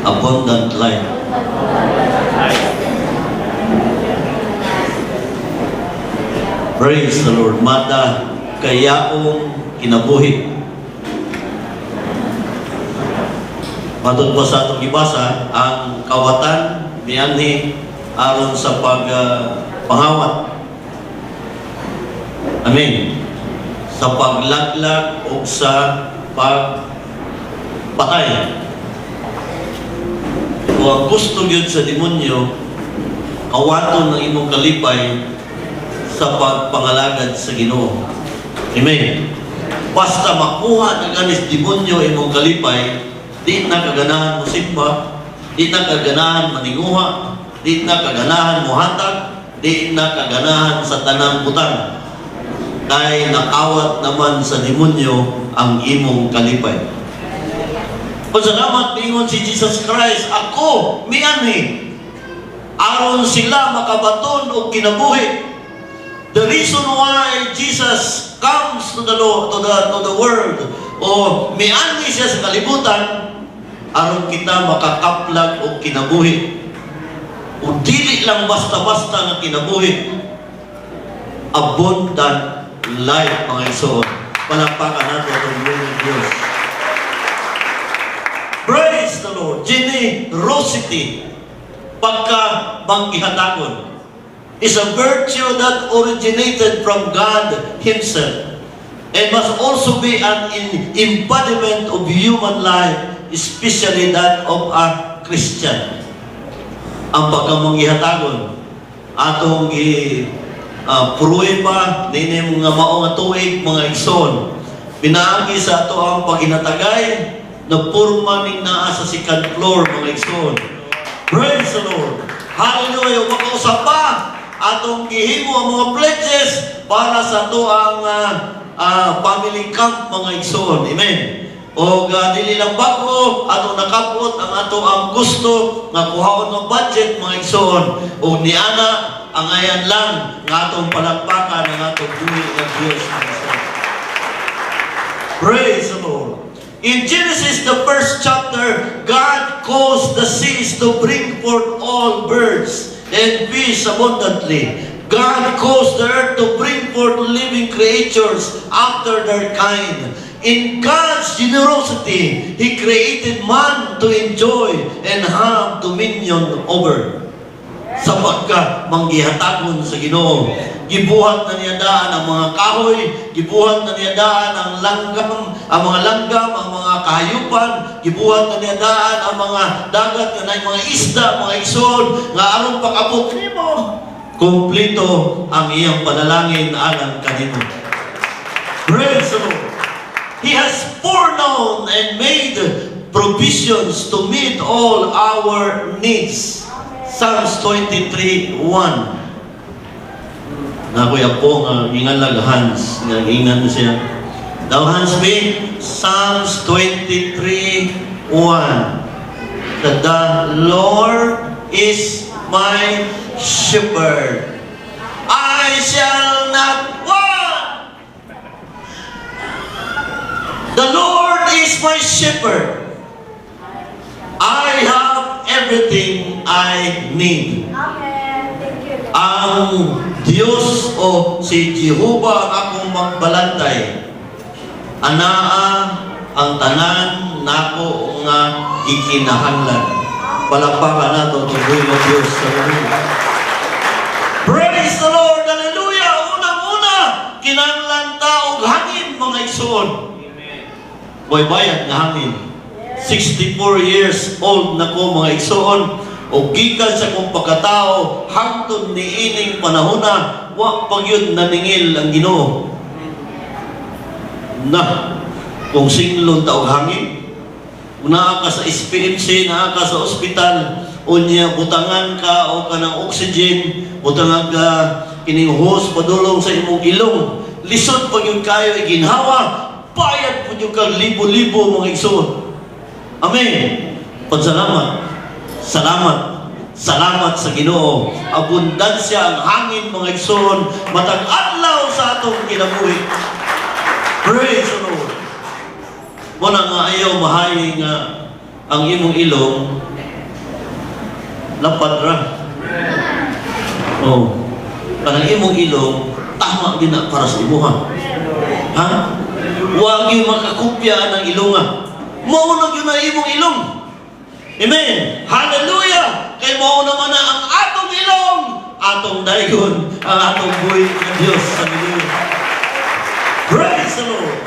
Abundant life. Praise the Lord. Mada kayaong kinabuhi. Matod po sa atong ibasa, ang kawatan niyanhi aron sa pangawat. Amen. Sa paglaglag o sa pagpatay. Kung ang gusto yun sa demonyo, kawaton ng imong kalipay sa pagpangalagad sa Ginoo. Amen. Basta makuha ng ganis demonyo imong kalipay, di na kaganahan mo simba, di na kaganahan maninguha, di na kaganahan mo hatag, di na kaganahan sa tanang butang. Dahil nakawat naman sa demonyo ang imong kalipay. Pasalamat pingon si Jesus Christ, ako mianhi aron sila makabaton og kinabuhi. The reason why Jesus comes to the world, o mianhi siya sa kalibutan, aron kita makakaplag og kinabuhi. O dili lang basta-basta nga kinabuhi. Abundant life, mga igsoon. Palakpakan natin ang buong Diyos. Praise the Lord. Generosity, pagka-manggihatagon, is a virtue that originated from God Himself and must also be an embodiment of human life, especially that of a Christian. Ang pagka-manggihatagon, atong puruin pa, nini mga maong tuig, mga igsoon. Pinaagi sa ato ang paghinatagay, na purma ning naa sa second floor, mga igsoon. Praise the Lord. Hallelujah. Makausap pa, atong gihimo ang mga pledges para sa ato ang family camp, mga igsoon. Amen. O dili lang bago, atong nakapot ang ato ang gusto, nga kuhaon ng budget, mga igsoon. O niana, ang ayan lang ng atong palakpakan ng atong buhay ng Diyos. Praise the Lord. In Genesis, the first chapter, God caused the seas to bring forth all birds and fish abundantly. God caused the earth to bring forth living creatures after their kind. In God's generosity, He created man to enjoy and have dominion over. Sa pagka-manggihatagon sa Ginoo, gibuhat na niya daan ang mga kahoy, gibuhat na niya daan ang langgam, ang mga kahayupan, gibuhat na niya daan ang mga dagat, nga mga isda, mga igsoon, nga aron pakabot nimo, kumplito ang iyang panalangin alang kanimo. Praise the Lord. He has foreknown and made provisions to meet all our needs. Psalms 23:1. Nakuya po nga ingalag Hans, nga ingan siya. Daw Hans B, Psalms 23:1. The Lord is my shepherd. I shall not want. The Lord is my shepherd. I have everything I need. Amen. Thank you. Ang Diyos o si Jehovah akong magbalantay. Anaa ang tanan nako nga gikinahanglan. Palakpakan nato ang buhay ng Diyos sa mundo. Praise the Lord! Hallelujah! Unang-una, kinahanglan ta og hangin, mga igsoon. Boy bayad nga hangin. 64 years old na ko, mga igsoon, o gikan sa kong pagkatao hangtod ni ining panahona, wa pagyud naningil ang Ginoo. Na kung singlon ta og hangin, naa ka sa SPMC, naa ka sa ospital, unya butangan ka o kanang oxygen, butangan ka kining hose padulong sa imong ilong, lisod pagyud kayo iginhawa, bayad pud ka libo-libo, mga igsoon. Amen. Pagsalamat. Salamat. Salamat sa Ginoo. Abundansya ang hangin, mga igsoon, matag adlaw sa atong kinabuhi. Praise the Lord. Muna nga ayaw mahayi nga ang imong ilong lapad ra. Oh. Kanang imong ilong, tama gina para sa imuha. Ha? Huwag yung makakopya ng ilong. Maunag yun na imong ilong. Amen. Hallelujah. Kay mao naman na ang atong ilong, atong daygon, ang atong buhay ng Diyos. Hallelujah. Praise the Lord.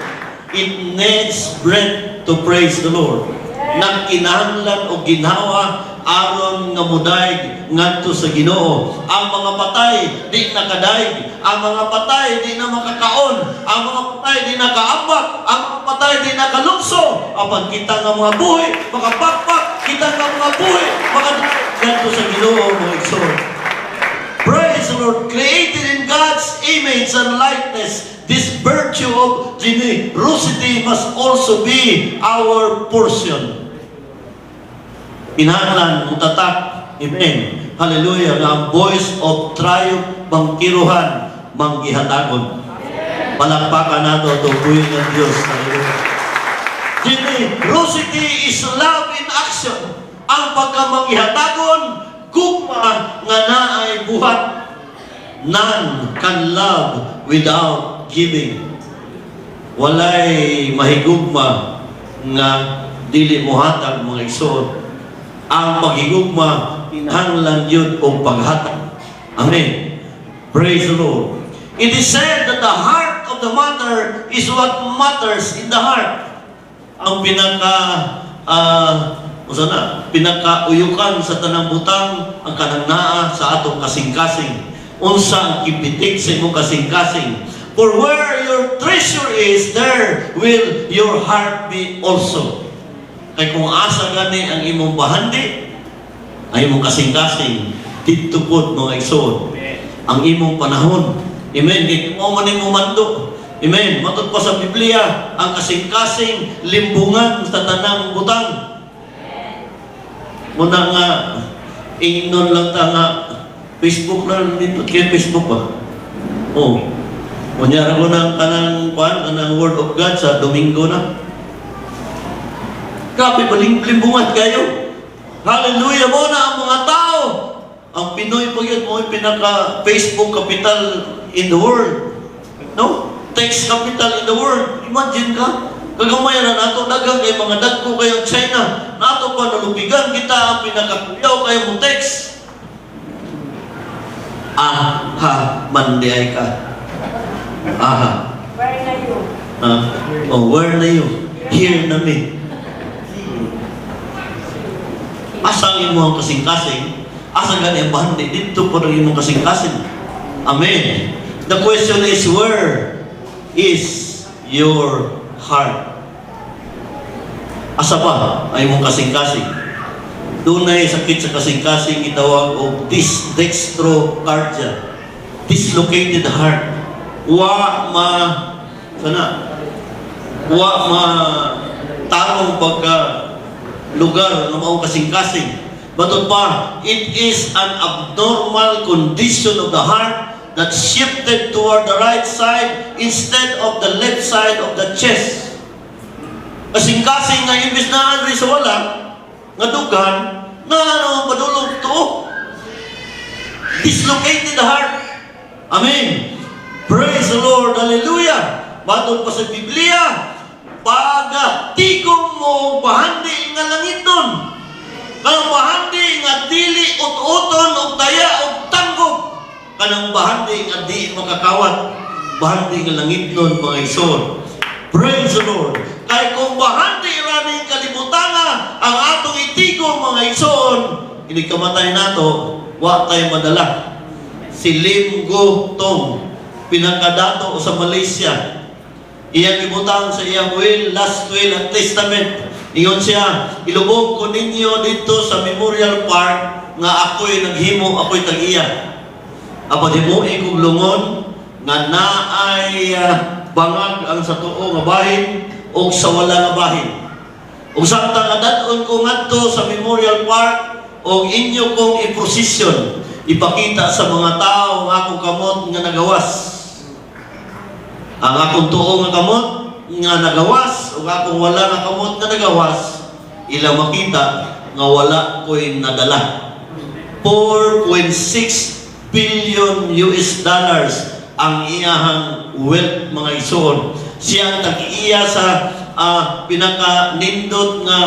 It needs breath to praise the Lord. Nagkinahanglan o ginawa aron nga mudaig ngadto sa Ginoo. Ang mga patay di nakadaig, ang mga patay di na makakaon, ang mga patay di nakaambak, ang mga patay di nakalukso. Apan kita nga mga buhay makapakpak, kita nga mga buhay ngadto sa Ginoo, mga igsoon. Praise the Lord. Created in God's image and likeness, this virtue of generosity must also be our portion. Kinahanglan mutatak. Amen. Hallelujah. Nga ang voice of triumph bangkiruhan manggihatagon. Palakpakan nato itong buhay ng Diyos. Hallelujah. Generosity is love in action. Ang pagkamanggihatagon, gugma nga naay buhat. None can love without giving. Walay mahigugma nga dili mohatag mga igsoon. Ang paghigugma kinahanglan yun o paghatag. Amen. Praise the Lord. It is said that the heart of the matter is what matters in the heart. Ang pinakauyukan sa tanang butang ang kanang naa sa atong kasing-kasing. Unsa ang kipitik sa imong kasing-kasing. For where your treasure is, there will your heart be also. Kaya kung asa gani ang imong bahandi, ang imong kasing-kasing, dito po mga igsoon, ang imong panahon. Amen. Kaya kung man imong mando. Amen. Matod pa sa Biblia, ang kasing-kasing limbungan sa tanang butang. Muna nga, ingnon lang ta nga, Facebook na, dito kaya Facebook pa. Oh. Kunyara ko ng kanang Word of God sa Domingo na. Grabe, limbungan kayo. Hallelujah mo na ang mga tao. Ang Pinoy po yun mo, pinaka-Facebook capital in the world. No? Text capital in the world. Imagine ka. Kagamaya na nato dagang kay mga dagko kayong China. Nato pa nalubigan kita ang pinakakuyaw kayong mo text. Aha, mandiay ka. Aha. Where na you? Oh, where na you? Here na me. Asang imo ang kasing-kasing, asang gani ang bahandi, dito po rin imo kasing-kasing. Amen. The question is, where is your heart? Asa ba ay imong kasing-kasing? Doon ay sakit sa kasing-kasing itawag o dextrocardia, dislocated heart. Wa tarong pagka lugar ng maong kasing-kasing. Baton pa, it is an abnormal condition of the heart that shifted toward the right side instead of the left side of the chest. Kasing-kasing nga imbis na ari sa wala, nga dugan, na padulog to. Dislocated heart. Amen. Praise the Lord. Hallelujah. Baton pa sa Biblia, pagatigom mo bahandi nga langit nun. Kanang bahandi nga dili ut-uton o daya o tanggog. Kanang bahandi nga di makakawat. Bahandi nga langit nun, mga igsoon. Praise the Lord. Kaya kung bahandi raning kalibutanga ang atong itigom, mga igsoon, inikamatay nato, wa tayo madala. Si Lim Go Tong, pinakadato sa Malaysia. Iyang ibutang sa iyang will, last will and testament. Iyon siya, ilubog ko ninyo dito sa Memorial Park nga ako'y naghimo, ako'y tag-iya. Apo himuin kong lungon nga naay bangag ang sa tuo nga bahin o sa wala nga bahin. Kung samtang adadon ko ngadto sa Memorial Park o inyo kong i-procession, ipakita sa mga tao nga akong kamot nga nagawas. Ang akong tuo nga kamot nga nagawas o akong wala nga kamot nga nagawas, ila makita nga wala ko'y nadala. 4.6 billion US dollars ang iyahang wealth, mga igsoon. Siya ang tag-iya sa pinaka-nindot nga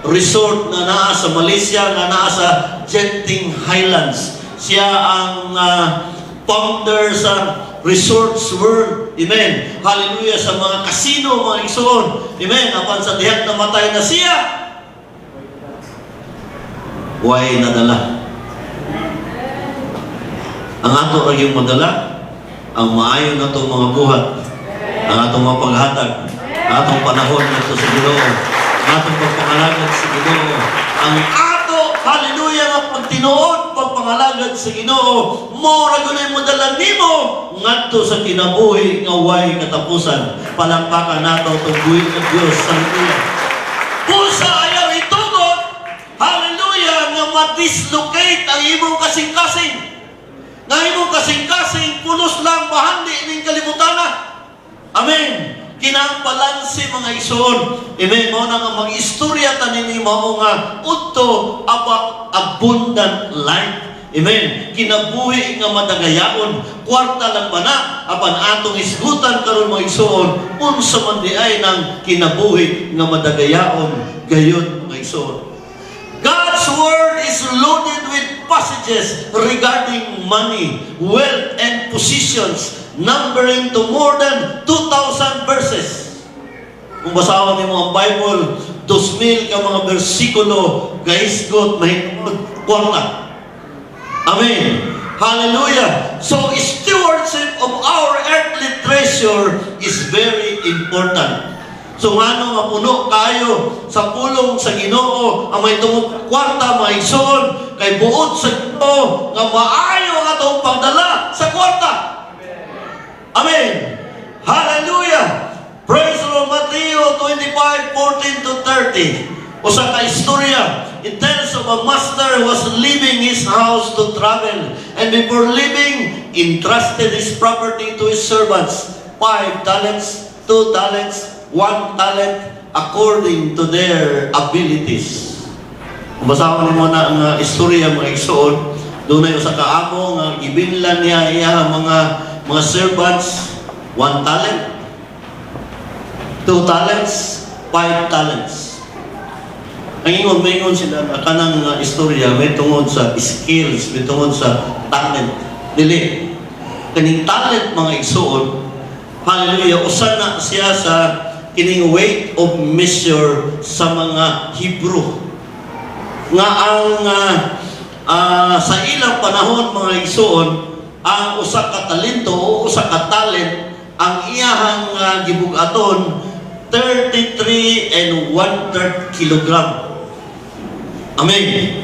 resort na naa sa Malaysia, nga naa sa Genting Highlands. Siya ang founder sa Resorts World. Amen. Hallelujah. Sa mga casino, mga igsoon. Amen. Apan sa dihang namatay na siya, way nadala. Ang ato ra yung madala, ang maayo na itong mga buhat, ang atong mga paghatag, ang atong panahon nito sa Ginoo, ang atong pagpangalagad sa Ginoo, ang ato, hallelujah, nga pagtinuod, pagpangalagad sa Ginoo, mo ra gunay mo dala nimo ngadto sa kinabuhi nga way katapusan. Palakpakan nato itong buhi ng Diyos. Hallelujah. Pusa ayaw itugot, hallelujah, nga ma-dislocate ang imong kasing-kasing. Nga imong kasing-kasing, pulos lang, bahandi ning kalibutan na. Amen. Kinang balanse, mga igsoon. Amen. Mao na nga mag-istorya tanin ni mao nga udto about abundant life. Amen. Kinabuhi nga madagayaon, kwarta lang ba na apan atong isgutan karon, mga igsoon, unsa man di ay nang kinabuhi nga madagayaon gayon, mga igsoon. God's word is loaded with passages regarding money, wealth, and positions, numbering to more than 2,000 verses. Kung basawan niyo ang Bible, 2,000 ka mga bersikulo, gaisgot, mahigod, kwarta. Amen. Hallelujah. So, stewardship of our earthly treasure is very important. So ngano nga puno kayo sa pulong sa Ginoo ang may tungod kwarta, mga igsoon, kay buot sa Ginoo nga maayo ang atong pagdala sa kwarta. Amen. Hallelujah. Praise the Lord. Matthew 25:14-30. Usa ka istorya. It tells of a master who was leaving his house to travel, and before leaving, entrusted his property to his servants. 5 talents, 2 talents, 1 talent according to their abilities. Kung basahan mo na ang istorya, mga igsoon, doon na yung sa kaamo nga ibinlan niya iya mga servants, 1 talent, 2 talents, 5 talents. Ang ingon sila na kanang istorya may tungod sa skills, may tungod sa talent. Dili. Kaning talent, mga igsoon, hallelujah, usa na siya sa kining weight of measure sa mga Hebrew. Nga ang sa ilang panahon, mga igsoon, ang usa ka talento o usa ka talent, ang iyahang gibugaton 33 1/3 kilogram. Amen.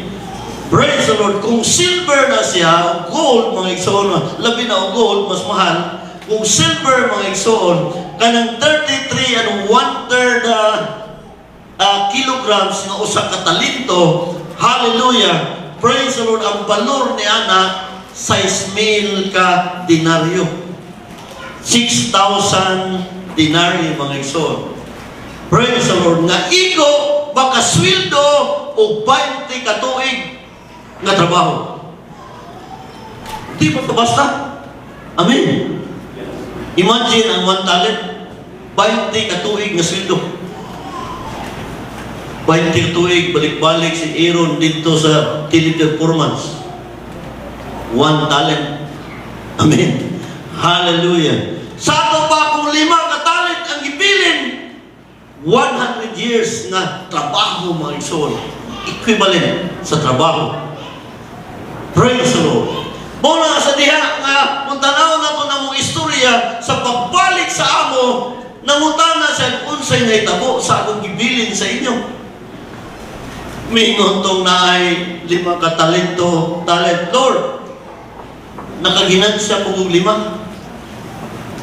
Praise the Lord. Kung silver na siya, gold, mga igsoon, labi na o gold, mas mahal. Kung silver, mga igsoon, kanang 33 1/3 kilograms nga usa ka talento, hallelujah, praise the Lord, ang balor ni ana 6,000 ka denaryo. 6,000 denaryo, mga igsoon. Praise the Lord. Nga igo, baka sweldo o 20 ka tuig nga trabaho. Di ba ito basta? Amen. Imagine ang 1 talent, 20 ka tuig nga sweldo. 20 ka tuig, balik-balik si Aaron dito sa teleperformance. 1 talent. Amen. Hallelujah. Sa ato pa kung 5 ka talent ang ibilin, 100 years na trabaho, mga igsoon, equivalent sa trabaho. Praise the Lord. Muna sa diha nga kung tanaw na ito na mong istorya sa pagbalik sa amo, nangutan na siya unsay nahitabo sa akong gibilin sa inyo. Mingon tong naay 5 ka talento, talent, Lord. Nakaginan siya kung 5.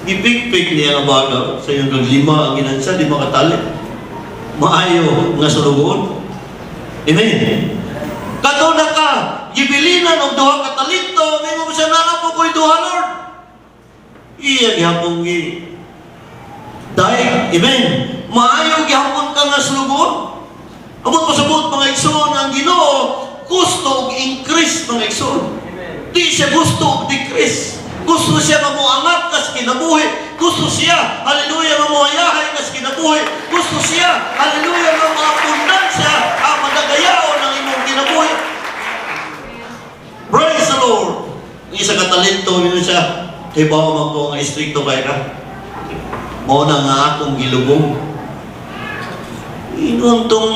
Ipigpig niya ang baga sa iyong 5 ang ginansya, 5 ka talent. Maayo nga sulugon. Amen. Kato na ka, gibilinan og 2 ka talento, mingon siya na po ko'y 2, Lord. Iya gihapon gi. Dahil, amen. Maayo gihapon ka nga sulugon. Amot pasabot, mga igsoon, ang Ginoo, gusto og increase mga igsoon. Di siya gusto og decrease. Gusto siya nga moangat kas kinabuhi. Gusto siya, hallelujah, nga moayahay kas kinabuhi. Gusto siya, hallelujah, nga maabundansya ang madagayaon ng imong kinabuhi. Praise the Lord. Isa ka talento yun siya. Kaya ba ako nga istrikto kay ka? Mao na nga akong gilubong. Inuntong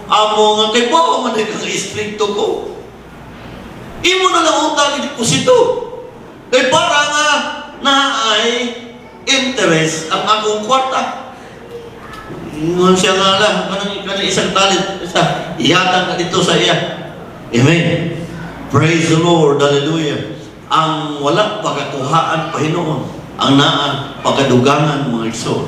amo nga kay ba man nga istrikto ko. Imo na lang ang tagit deposito. Kaya para nga na ay interest ang akong kwarta. Ingon siya nga lang, kanang isang talent, ihatang ka dito sa iya. Amen. Praise the Lord, hallelujah. Ang walang pagkakuhaan Panginoon, ang naan pagkadugangan mga igsoon.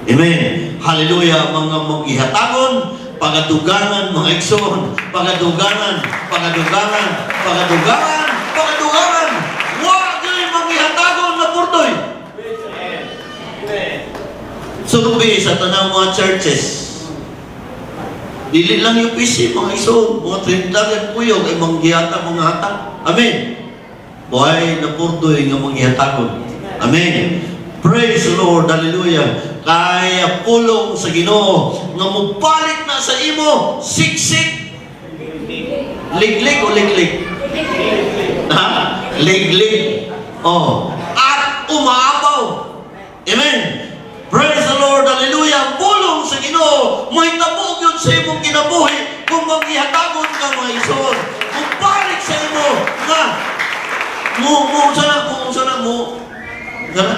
Amen. Hallelujah, mga mag-ihatagon, pagkadugangan mga igsoon, pagkadugangan, pagkadugangan, pagkadugangan, pagkadugangan. Wag yung mag-ihatagon na purdoy. Surubi sa tanang mga churches. Dili lang yung PC, mga igsoon, mga trinitagan puyog, ay manggihata mga hatag. Amen. Buhay na purdoy nga manggihatagon. Amen. Praise the Lord, hallelujah. Kaya pulong sa Ginoo nga mubalik na sa imo siksik. Liglig o liglig? Ha? Liglig. Oh. At umaabaw. Amen. Praise the Lord, hallelujah. Pulong sa Ginoo, may tabog yun sa imong kinabuhi kung maghihatagon ka mga igsoon. Mubalik sa imo nga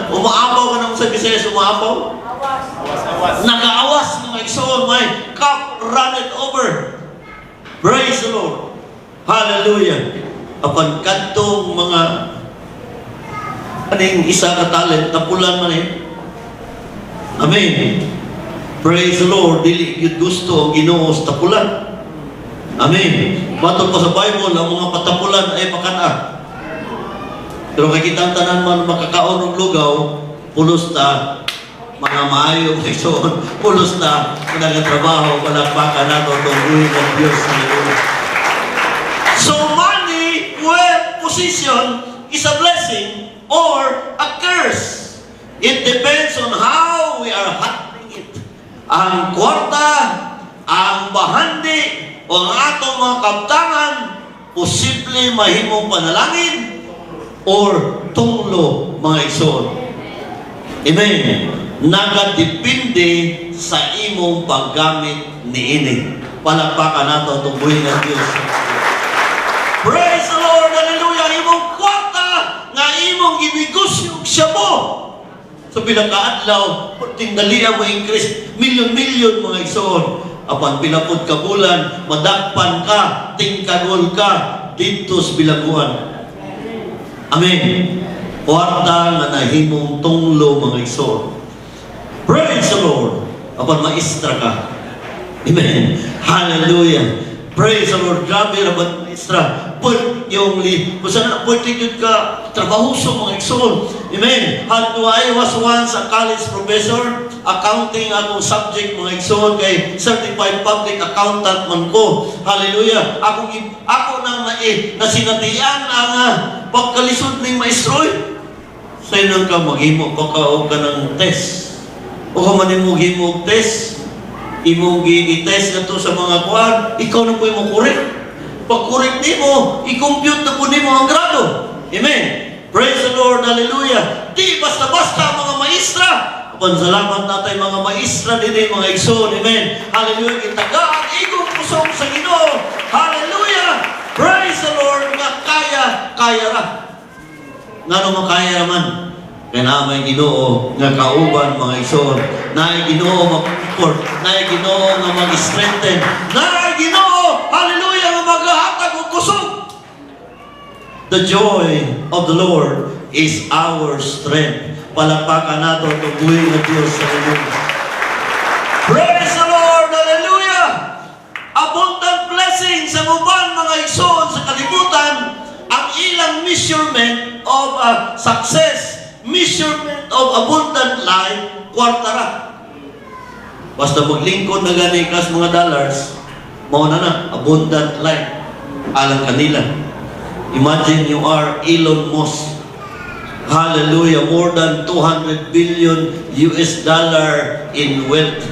umaabaw ka nang sa Bisayas, umaabaw? Nag-aawas mga igsoon, may cup run it over. Praise the Lord. Hallelujah. Apan kantong mga aning isa ka talent, tapulan man eh. Amen. Praise the Lord. Dili yun gusto ang Ginoo sa tapulan. Amen. Matod pa sa Bible, ang mga patapulan ay makana. Pero kakitang tanan man makakaon ng lugaw, pulos na mga maayong igsoon, pulos na nagatrabaho, palakpakan nato itong buhay ng Diyos sa Lord. So money, wealth, position is a blessing or a curse. It depends on how we are handling it. Ang kwarta, ang bahandi, o ang atong mga kaptangan, posible mahimong panalangin, or tunglo mga igsoon. Amen. Nagadepende sa imong paggamit niini. Palakpakan nato itong buhay ng Diyos. Praise the Lord, hallelujah. Imong kwarta nga imong ginegosyo siya mo. So pinakaadlaw, tingdalian mo increase, milyon-milyon mga igsoon. Apan pinapod ka bulan, madakpan ka, tingkagol ka, dito sa bilaguan. Amen. Kwarta nga nahimong tunglo mga igsoon. Praise the Lord. Apan maestra ka. Amen. Hallelujah. Praise the Lord. Grabe rabat maestra. Put yung Busa na pwede yun ka trabaho sa mga igsoon. Amen. I was once a college professor. Accounting akong subject mga igsoon kay certified public accountant man ko. Hallelujah. Ako nang nasinatian ang pagkalisod ng maestroy. Sa'yo nang ka maghimo pagkaog ka ng test. O ka man mo himo test. Imong i-test na to sa mga kuwan, ikaw na po yung correct. Pag correct nimo, i-compute na po nimo ang grado. Amen. Praise the Lord, hallelujah. Di basta-basta mga maestra. Salamat natin mga maestra din mga igsoon. Amen. Hallelujah. Itaga ang igong pusong sa Ginoo. Hallelujah. Praise the Lord. Nga kaya ra. Nga nung makaya naman. Kaya naman Ginoo nga kauban mga igsoon. Naay Ginoo mag-support. Naay Ginoo nga mag-strengthen. Naay Ginoo, hallelujah, nga maghahatag og kusog. The joy of the Lord is our strength. Palakpakan nato itong buhay ng Diyos sa Lord. Praise the Lord, hallelujah. Abundant blessings sa uban mga igsoon sa kalibutan. Ang ilang measurement of success, measurement of abundant life, kwartara. Basta maglingkod na gani kas mga dollars, Mao na abundant life alang kanila. Imagine you are Elon Musk. Hallelujah, more than 200 billion US dollar in wealth.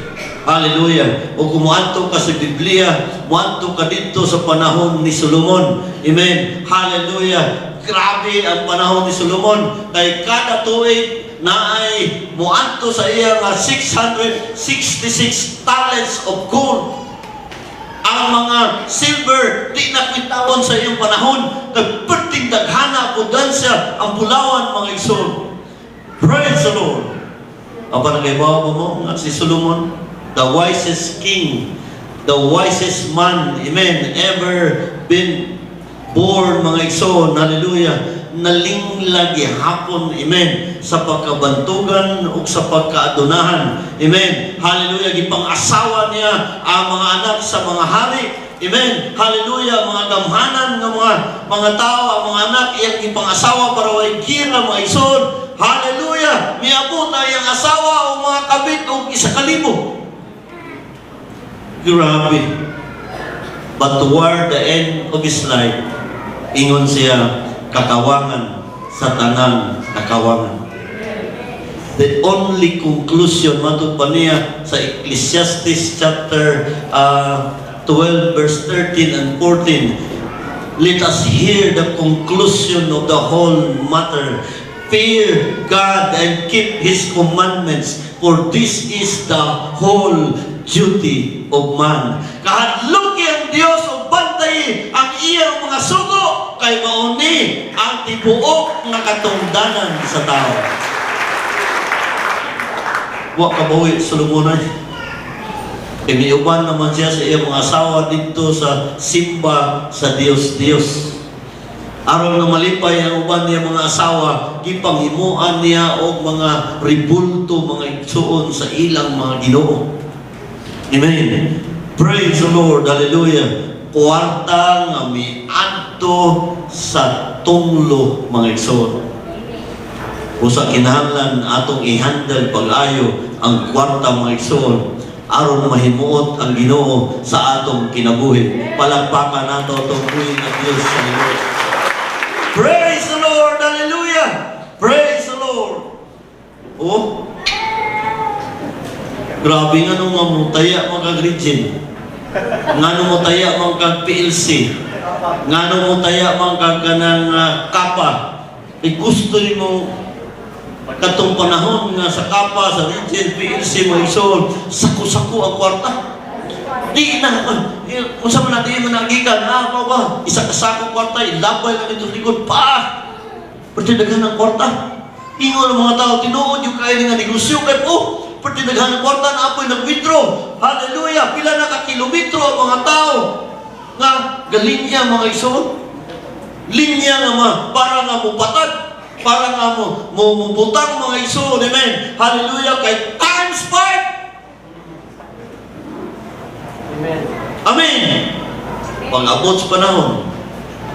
Hallelujah. O kung muadto ka sa Biblia, muadto ka dito sa panahon ni Solomon. Amen. Hallelujah. Grabe ang panahon ni Solomon. Kay kada tuig na ay muadto sa iya nga 666 talents of gold. Ang mga silver, di na kwintawon sa iyong panahon. Nagperting daghana, abundansya, ang bulawan, mga igsoon. Praise the Lord. Ang panagaybawa mo nga si Solomon, the wisest king, the wisest man, amen, ever been born, mga igsoon. Hallelujah. Nalinglagi hapon, amen, sa pagkabantugan o sa pagkaadunahan, amen. Hallelujah, gipang-asawa niya ang mga anak sa mga hari, amen. Hallelujah, mga gamhanan ng mga tao, ang mga anak iyang gipang-asawa para way gira, mga ison. Hallelujah, miabot ang iyang asawa o mga kabit o 1,000. Grabe. But toward the end of his life, ingon siya, kakawangan sa tanang kakawangan. The only conclusion matod pa niya sa Ecclesiastes chapter 12 verse 13 and 14. Let us hear the conclusion of the whole matter. Fear God and keep His commandments, for this is the whole duty of man. Kahadlok ang Dios o bantay ang iyang mga sugo, kay mauni ang tibuok nga katungdanan sa tao. Wa kabawi Solomon ay. Iniuban naman siya sa iyang mga asawa dito sa simba sa Dios. Aron na malipay ang uban niya mga asawa, gipanghimuan niya og mga ribulto, mga igsuon sa ilang mga Ginoo. Amen. Praise the Lord. Hallelujah. Kwarta nga miadto sa tunglo, mga igsoon. Usa kinahanglan atong i-handle pag-ayo ang kwarta, mga igsoon, aron mahimuot ang Ginoo sa atong kinabuhi. Palakpakan nato itong buhay ng Diyos sa Lord. Praise the Lord! Hallelujah! Praise the Lord! Oh, grabe nga nung mamutaya magkag-region. Nga nung mutaya magkag-PLC. Nga nung mutaya magkag-kanang kapa. E gusto mo katong panahon nga sa kapa, sa region, PLC, mga isol, sako-sako ang kwarta. Di na, kung saan man natin yung nagigan, ba? Isa kasako kwarta, ilabay lang ito sa likod, pertidaghan ng kwarta. Ingo ng mga tao, tinuod yung kain nga negosyo, kaya pertidaghan ng kwarta na apoy nag-withdraw. Hallelujah! Pila na ka-kilometro ang mga tao nga galinya, mga isol. Linya nga para nga mupatad, para nga mubutang, mga isol. Amen. Hallelujah! Kay times 5. Amen. Amen. Pag-abot sa panahon,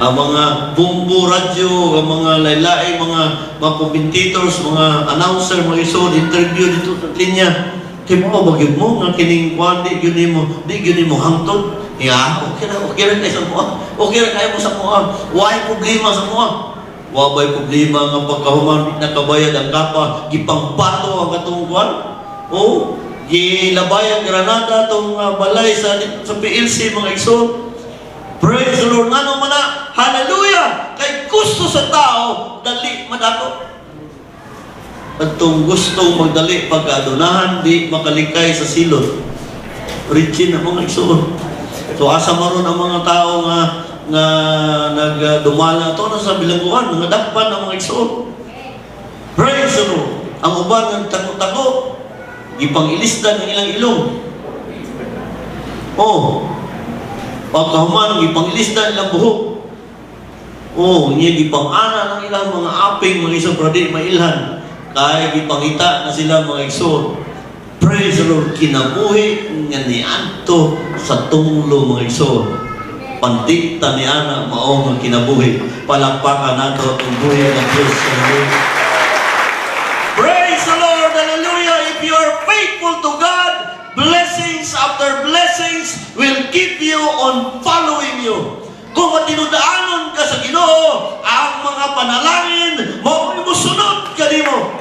ang mga bumbu radyo, ang mga laylay, mga commentators, mga announcer, mga isod, interview dito sa linya. Kaya mo, bagyod mo, nga kining kwan, di yun mo hangtod. Yeah, okay na kayo sa mua. Okay na kayo mo sa mua. Why problema sa mua? Wabay problema nga pagkahuman, nakabayad ang kapa, gipangbato ang katong kwan. Oh, gilabay ang granada itong balay sa PLC, mga igsoon. Praise the Lord. Nga naman na, hallelujah! Kay gusto sa tao, dali madako. At itong gustong magdali pagkaadunahan, di makalikay sa silot. Richin na mga igsoon. So asa maron ang mga tao nga nagdumala ito na sa bilangguan, nga dakpan ng mga igsoon. Praise the Lord. Ang uban ng tago-tago, ipang-ilisdan ng ilang ilong. Oh, pagkahuman, ipang-ilisdan ilang buhok. Oh, niya ipang-ana ng ilang mga aping, mga isang pradi, mailhan. Kaya ipangita na sila, mga igsoon. Praise the Lord. Kinabuhi nga ni Anto sa tunglo, mga igsoon. Pandikta ni Ana, maong kinabuhi. Palakpakan nato ang buhay ng Diyos sa Lord. Praise the Lord. Hallelujah. If you are faithful to God, blessings blessings after blessings will keep you on following you. Kung matinudaanon ka sa Ginoo, ang mga panalangin mo imusunod kanimo.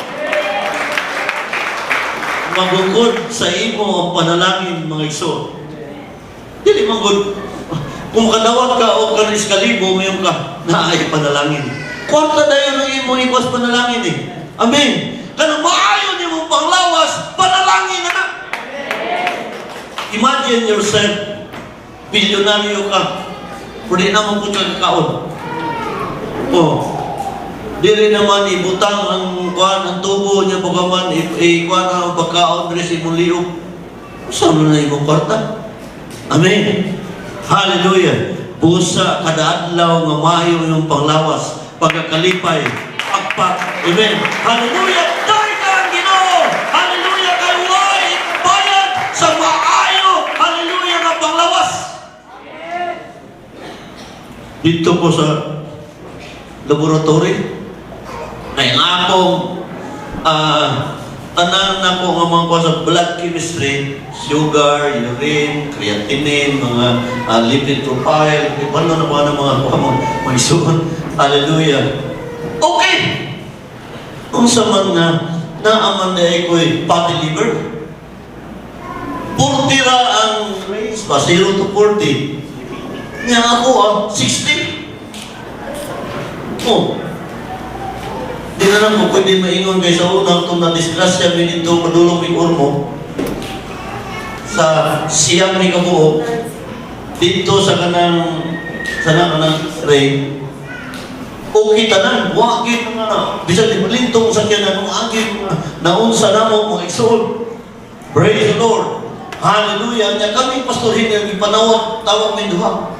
Magugod sa imo ang panalangin, mga iso. Dili magud. Kung kadawat ka o kanis kalibo, mayroon ka na ay panalangin. Kwarta dayon ang imo ikwas panalangin eh. Amen. Kanang maayon nimo panglawas, panalangin na. Imagine yourself, bilyonaryo ka. Pwede naman po siya kakaon. Oh. Dili naman ibutang ang kuan ang tubo niya pagaman kuan ang pagkaon diri sa imong liog. Saan na imong kwarta? Amen. Hallelujah. Busa kada adlaw nga maayo yung panglawas, pagkakalipay, akpak. Amen. Hallelujah. Dahil ka ang Ginoo. Hallelujah. Kay way bayad sa maayo. Hallelujah nga panglawas. Dito po sa laboratory, ay ang akong tanan na po nga mga sa blood chemistry, sugar, urine, creatinine, mga lipid profile, ano na mga isuon. Hallelujah. Okay! Kung sa man nga, naaman na ako'y fatty liver, 40 ra ang range pa, 0 to 40. Nga ako 60. Oh. Di na lang po pwede maingon kayo sa unang itong na-disgrasya minito madulong may ormo sa siyam ni kabuok dito sa kanang ray. Okay tanan, wakit na nga. Bisa di malintong sa kyanan, kung agit naunsa na mo, mga igsoon. Praise the Lord. Hallelujah. Nga kami pastorin nga ipanawag, tawag may duha.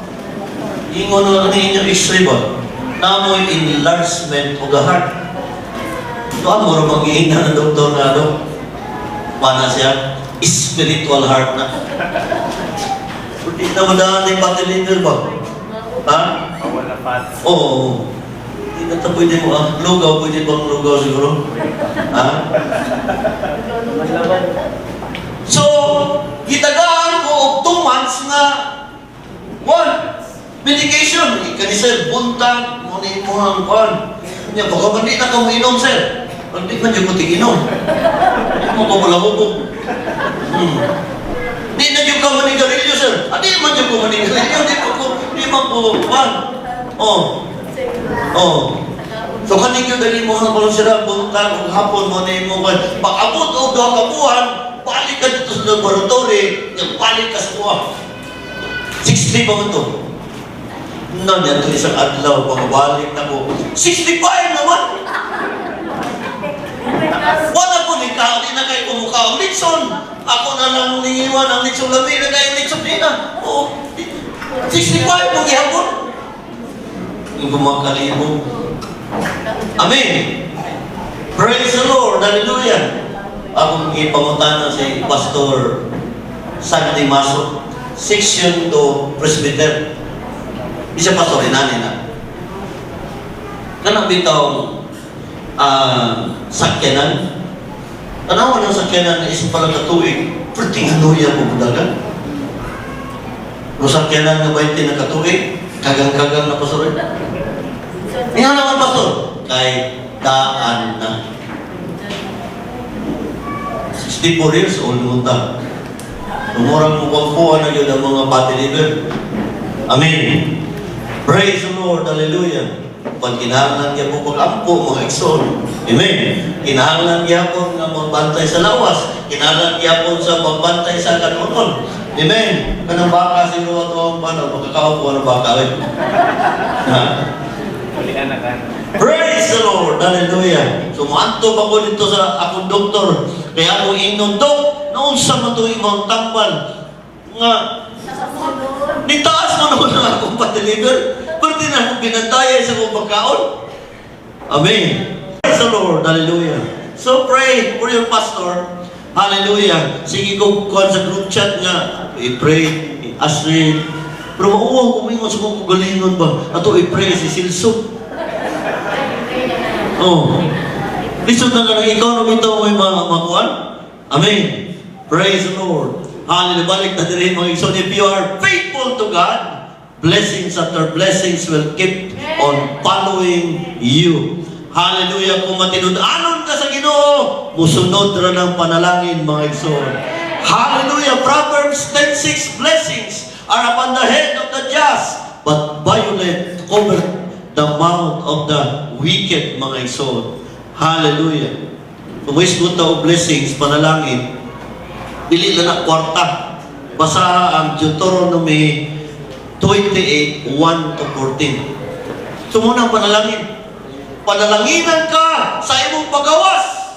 Ingon na ninyong x-ray ba? Namoy enlargement of the heart. Ito ang mura mag-iina ng doktor na Pana siya, spiritual heart na. Hindi na madaan yung fatty liver ba? Ha? Wala pa. Oo. Hindi na ito pwede mo lugaw, pwede bang lugaw siguro? Ha? So, gitagaan ko og 2 months nga medication. Ikanisel, buntag, muna imuhang kuhan. Kanya, baka mandi na ka mo inom, sir. Hindi man yung puting inom. Hindi mo ko malahubog. Hindi na yung ka manigarilyo, sir. Hindi man yung ko manigarilyo. Hindi man ko, kuhan. So, kaning yung dali mo ang kalong sila, buntag, o hapon mo na imo kuhan. Pag-abot o daw kabuhan, balik ka dito sa laboratory, balik ka sa kuhan. 60 pa mo ito. No, nito isang adlaw, pagkabalik na ko. 65 naman! Wala ko ni Kao, di na kayo kumukha ang Nixon. Ako na lang ningiwan ang Nixon labi na kayo Nixon din na. 65 mong ihapon. Yung kumakalibo. Amen! Praise the Lord! Hallelujah! Akong ipamutana si Pastor Sandy Maso, section to Presbyter. Isa pa sorry na. Kanang bitong sakyanan. Tanawan ng sakyanan na isang palang katuig. Perting hanuya po budagan. No sakyanan na 20 na katuig. Kagang-kagang na pastor. Iyan naman pastor. Kay daan na. 64 years old munta. Lumurang mukhang na yun ang mga fatty liver. Amen. Praise the Lord. Hallelujah. Pag kinahanglan niya po pag-ampo, mga ikson. Amen. Kinahanglan niya po nga magbantay sa lawas. Kinahanglan niya po sa magbantay sa kanunon. Amen. Kanang baka siguro ito ang magkakaw po ng baka. Praise the Lord. Hallelujah. So, maanto pa ko dito sa akong doktor. Kaya ako inon, Dok, noon sa matuwing mga tambal, nga, nitaas mo naman ang akong patiliver, pwede na akong binantaya sa akong pagkaon. Amen. Praise the Lord. Hallelujah. So, pray for your pastor. Hallelujah. Sige ko sa group chat nga, i-pray, i-asrin. Pero mauwaw, kumingon sa kong kugalingon ba? Ato i-pray si Silso. Lisod na ka ng ikaw na ito may mga makuhan. Amen. Praise the Lord. Hallelujah. Balik na din mga igsoon. If you are faithful to God, blessings after blessings will keep on following you. Hallelujah. Kung matinud-anon ka sa Ginoo, musunod ra ng panalangin mga igsoon. Hallelujah. Proverbs 10:6, blessings are upon the head of the just, but violent over the mouth of the wicked, mga igsoon. Hallelujah. Kung may isguta o blessings, panalangin, dili na kwarta. Basa ang Deuteronomy 28:1-14. Sumunang panalangin. Panalanginan ka sa imong pagawas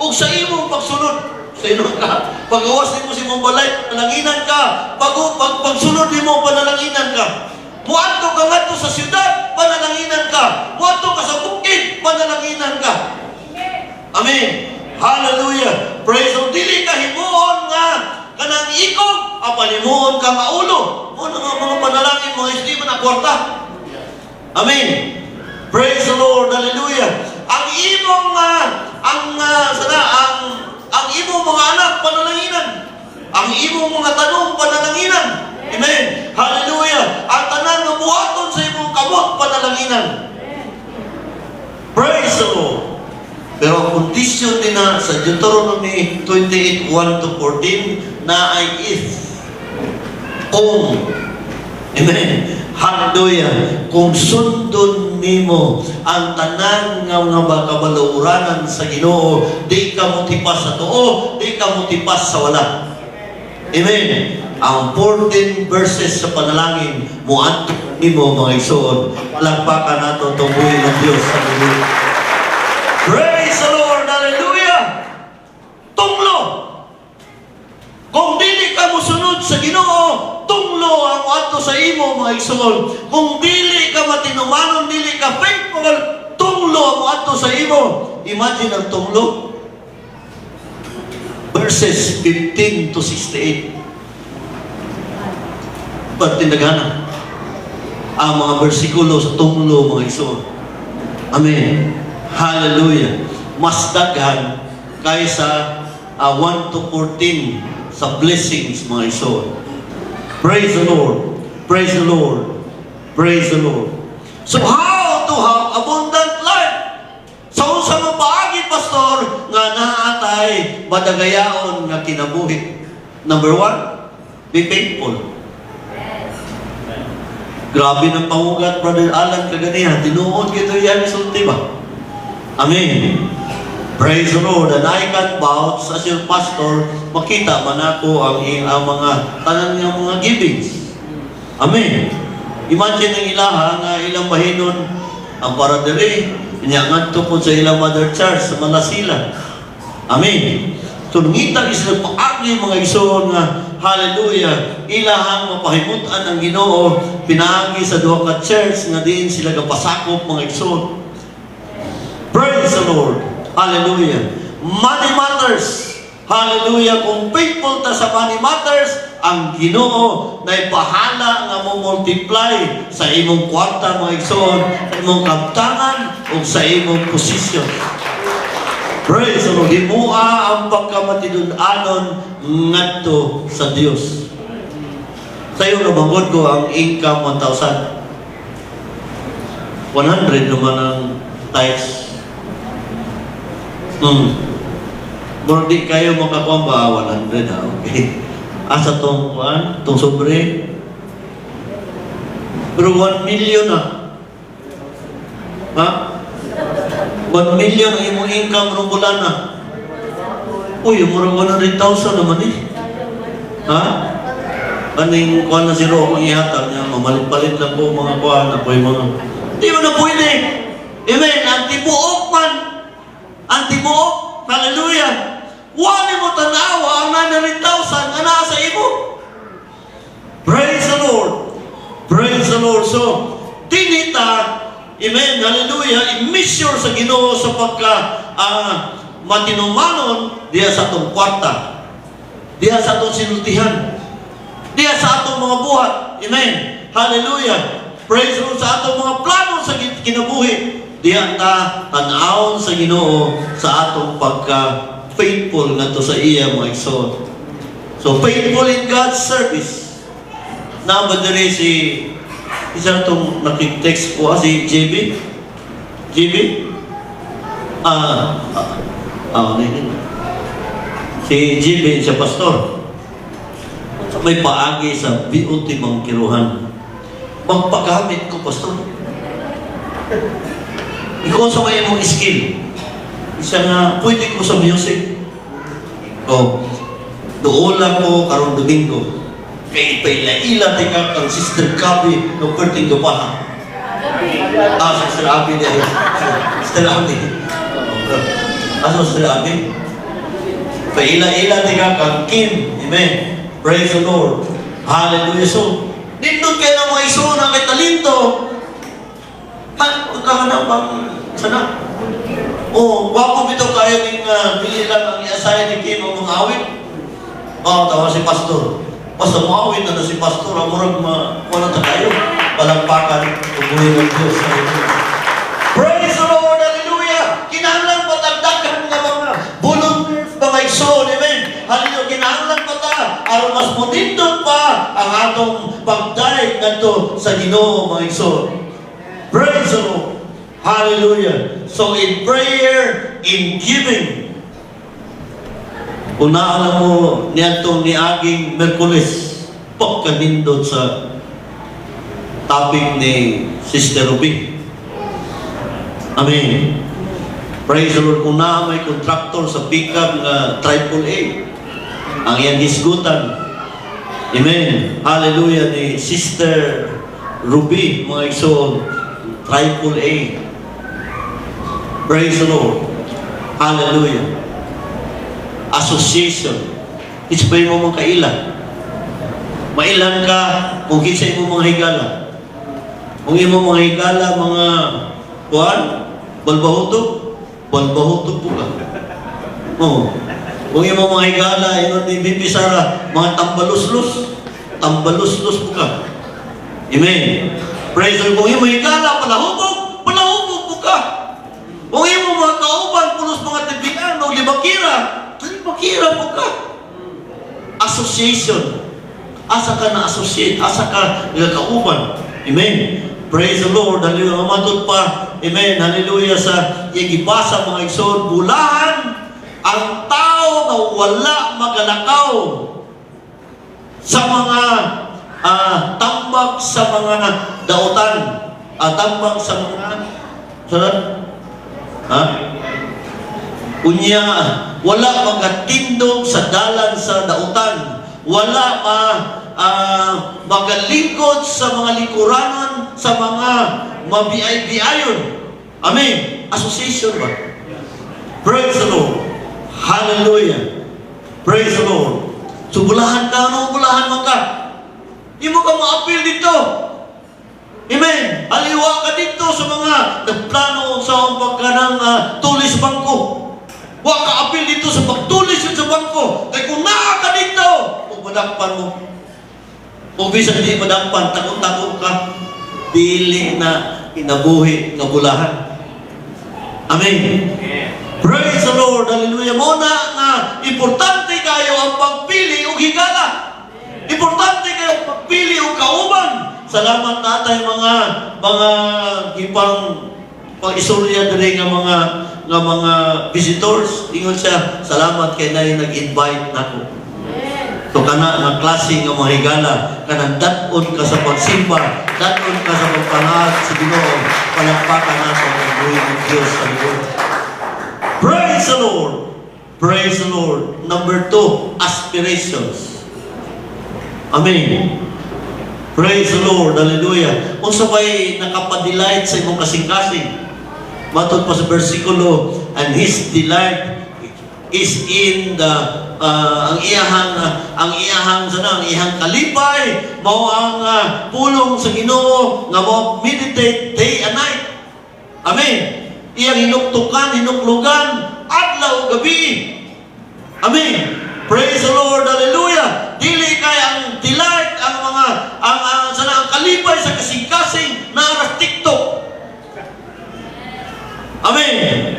o sa imong pagsunod. Sa imong ka. Pagawas mo si imong balay, panalanginan ka. Pagsunod mo, panalanginan ka. Muadto ka ngadto sa syudad, panalanginan ka. Muadto ka sa bukid, panalanginan ka. Amen. Hallelujah. Praise the Lord. Dili ka himuon nga kanang ikog, apanimuon ka maulo. Mo nga mga panalangin mga hindi man kwarta. Amen. Praise the Lord. Hallelujah. Ang imong ang imong mga anak panalanginan. Ang imong mga tanong panalanginan. Amen. Hallelujah. Ang tanan nga buhaton sa imong kamot panalanginan. Praise the Lord. Pero ang condition din na sa Deuteronomy 28:1-14 na ay if. Kung. Amen. Hallelujah. Kung sundon nimo ang tanan nga mga kabaluranan sa Ginoo, di ka motipas sa tuo, di ka motipas sa wala. Amen. Ang 14 verses sa panalangin, muadto nimo mga igsoon. Palakpakan nato itong buhay ng Diyos. Hallelujah. Praise the Lord. Hallelujah. Tunglo. Kung dili ka musunod sa Ginoo, tunglo ang ato sa imo mga igsoon. Kung dili ka matinumanon, dili ka faithful, tunglo ang ato sa imo. Imagine ang tunglo. Verses 15-68. Pagtindagana ang mga bersikulo sa tunglo mga igsoon. Amen. Hallelujah. Mas daghan kaysa 1-14 sa blessings mga igsoon. Praise the Lord. Praise the Lord. Praise the Lord. So how to have abundant life? Sa unsa man paagi, pastor, nga naatay madagayaon nga kinabuhi. Number 1, be faithful. Grabe ng pangugat, Brother Alan, kaganihan. Tinuod kito yan, sulti ba? Amen. Praise the Lord. And I can vouch as your pastor, makita man ako ang mga tanan nga mga givings. Amen. Imagine ang ilaha nga ilang bahinon ang paradiri, inyangan to po sa ilang Mother Church sa Malasila. Amen. Tungita isla paagi mga igsoon nga hallelujah, ilahang mapahimutan ang Ginoo pinaagi sa duha ka church nga diin sila gapasakop mga igsoon. Praise the Lord. Hallelujah. Money matters. Hallelujah. Kung faithful ta sa money matters, ang Ginoo na ipahala nga mo multiply sa imong kwarta mga igsoon, sa imong kaptangan o sa imong posisyon. Praise the Lord. Himua ang pagkamatinud-anon ngadto sa Dios. Sa iyo nabangod ko ang income 1,000. 100 naman ang tithes. Mura di kayo makakuha ba? 100 ha? Okay. Asa tong kuhan? Tong sobre? Pero 1 million na. Ha? 1 million ang imong income rong bulan na. Uy, mura 100,000 naman eh. Ha? Kaning kuhan na zero akong ihatag niya. Mamalit-palit lang po mga kuhan na po yung mga... Di mo na pwede. Amen. Antibuok man. Antibuok. Hallelujah. Wali mo tanawa ang 900,000 na sa imo. Praise the Lord. Praise the Lord. So, tinita, amen, hallelujah, i-measure sa Ginoo sa pagka matinumanon diya sa atong kwarta, diya sa atong sinultihan, diya sa atong mga buhat. Amen. Hallelujah. Praise the Lord. Sa atong mga plano sa kinabuhi, diya ta tanawon sa Ginoo sa atong pagka faithful ngadto sa iya mga igsoon. So, faithful in God's service. Na ba diri si isa itong nakitext ko, si JB? JB? Si JB, siya pastor. May paagi sa BOT Mangkiruhan. Magpagamit ko, pastor. Ikaw sa may mong skill. Isa nga, pwede ko sa music. Doon lang ko karong Domingo. Kaya ipailaila tika kang Sister Gabi ng Perting Dupaha. Sister Abi niya. Sister Abi. Sister Abi? Paila-ila tika kang Kim. Amen. Praise the Lord. Hallelujah. So, nindot kayo ng mga iso na kay talento. Magkahanap bang sana? Wapo bito kayo ng bili lang ang i-assign ni Kim ang mga awit. Tawa si Pastor. Basta maawin na si Pastor, amurag wala na tayo. Palagpakan, umuwi ng Diyos. Praise the Lord, hallelujah! Kinahanglan patagdagan ng mga volunteers, mga igsoon, amen? Hallelujah, kinahanglan aron mas mutindot pa ang atong pagdaig nato sa Ginoo, mga igsoon. Praise the Lord, hallelujah! So in prayer, in giving, unaan mo niyatong niaging Merkulis pagkanindot sa topic ni Sister Ruby. Amen. Praise the Lord. Kung na may contractor sa pickup na AAA, ang iyang hisgutan. Amen. Hallelujah ni Sister Ruby, mga igsoon, AAA. Praise the Lord. Hallelujah. Association. Isipay mo mga kailan. Mailan ka kung kisay mo mga higala. Kung imo mga higala, mga balbahuto po ka. Kung imo mga higala, ino ni Bibi Sara, mga tambaluslos po ka. Amen. Praise the Lord. Kung imo higala, palahubog po ka. Kung imo mga kauban, pulos mga tibigan, o libakira po ka. Association. Asa ka na associate. Asa ka nagkauban. Amen. Praise the Lord. Hallelujah. Mamatod pa. Amen. Hallelujah. Sa igibasa mga igsoon. Bulahan ang tao na wala magalakaw sa mga tambag sa mga dautan. Tambag sa mga unya, wala magatindog sa dalan sa dautan. Wala magalingkod sa mga likuranan, sa mga mabiay-biayon. Amen. Association ba? Praise the Lord. Hallelujah. Praise the Lord. So, bulahan ka, bulahan mo ka. Hindi mo ka ma-appeal dito. Amen. Aliwa ka dito sa mga nagplano sa pagkanang tulis bangko. Huwag ka-appeal dito sa pagtulis sa bangko. Kaya kung naa ka dito, kung madakpan mo. Kung bisa hindi madakpan, takot-takot ka, pili na inabuhi ng bulahan. Amen. Praise the Lord. Hallelujah. Muna nga, importante kayo ang pagpili o higala. Importante kayo ang pagpili o kauban. Salamat natay mga ipang pag-isurya diri nga mga visitors. Ingon siya, salamat kay na nag-invite nako. So kana nga klase nga mga higala, kanang dat-on ka sa pagsimba, dat-on ka sa pagpangad sa Ginoo, palakpakan nato ang buhay ng Diyos sa Lord. Praise the Lord. Praise the Lord. Number 2, aspirations. Amen. Praise the Lord. Hallelujah. Kung sabay nakapadelight sa imong kasing-kasing, matod pa sa versikulo, and His delight is in the ang iyahang kalipay, mao ang pulong sa Ginoo nga mo meditate day and night. Amen. Iyang hinuktukan, hinuklugan, adlaw gabi. Amen. Praise the Lord. Hallelujah. Dili kay ang delight, ang kalipay sa kasing-kasing na TikTok. Amen.